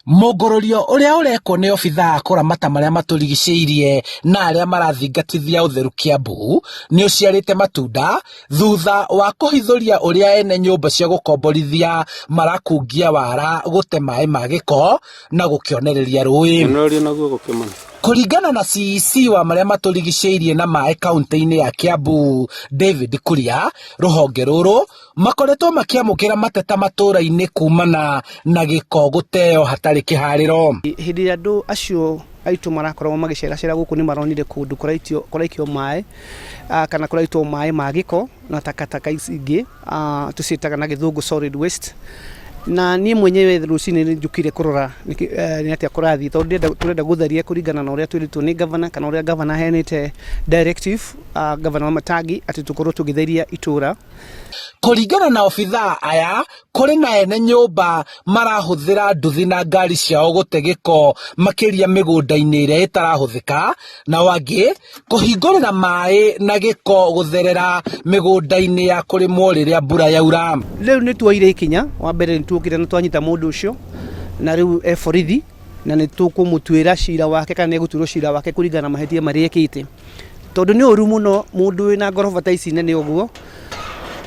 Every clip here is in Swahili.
Mongororio uria urekwo ni obithaa kuramata maria maturigicĩirie na aria marathingatithia utheru Kiambu ni uciarite matunda thutha wa kuhithuria uria ene nyumba cia gukomborithia marakungia wara gute mai ma giko na gukionereria rui. Kuringana na CEC wa maria maturigicĩirie na mai kaunti-ini ya Kiambu David Kuria, ruhonge ruru makoretwo makiamukira mateta matura-ini kumana na giko guteo hatari kihariro. Hindi ya andu acio aitu marakorwo magicera guku ni maronire kundu kuraikio mai kana kuraitwo mai ma giko na takataka ici tucitaga na githungu solid waste. Na ni mwenyewe rucini njukire kurora ni atia kurathi tondu turenda gutheria kuringana na uria twiritwo ni governor kana uria governor henete directive governor wa Matagi ati tukorwo tugitheria itura. Kuringana na obithaa aya kuri na ene nyumba marahuthira nduthi na ngari ciao gute giko makiria migunda-ini iria itarahuthika na wangi kuhingurira mai na giko gutherera migunda-ini ya kurimwo riria mbura yaura. Riu ni tuoire ikinya wa mbere ni tuokire na twanyita mundu ucio na riu borithi na ni tukumutwira cira wake kana eguturwo cira wake kuringana na mahetia maria ekite tondu ni uru muno mundu wina ngoroba ta ici nene uguo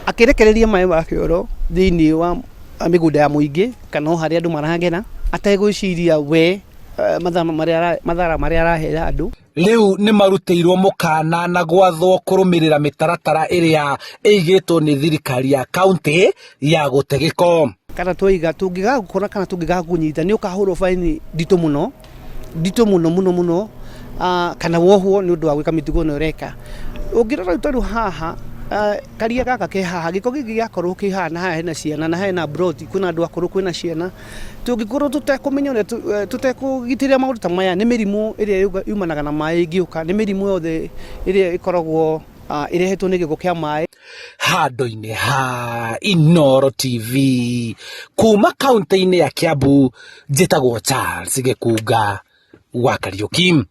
akirekereria mai ma kioro thiini wa migunda ya muingi kana haria andu maragena ategwiciria we mathara maria arahera andu. Riu ni maruteirwo mukana na gwathwo kurumirira mitaratara iria eigitwo ni thirikari ya kaunti ya gute giko. Kana twiga tungigakora kana tungigakunyita ni ukahurwo faini ndito muno kana wohwo ni undu wa gwika mitugo no reka ungirora utaru haha karia gaka ke haha giko gigi gakorwo ki haha na haha hena ciana na hena broti kuna andu akuru kwina ciana tungikorwo tutekumenyore tutekugitira maundu ta maya ni mirimu iria yumanaga na mai ingiuka ni mirimu yothe iria ikoragwo irehetwo ni giko kia mai. Handu-ini ha Inooro TV kuma kaunti-ini ya Kiambu njitagwo Charles Gikunga wa Kariuki.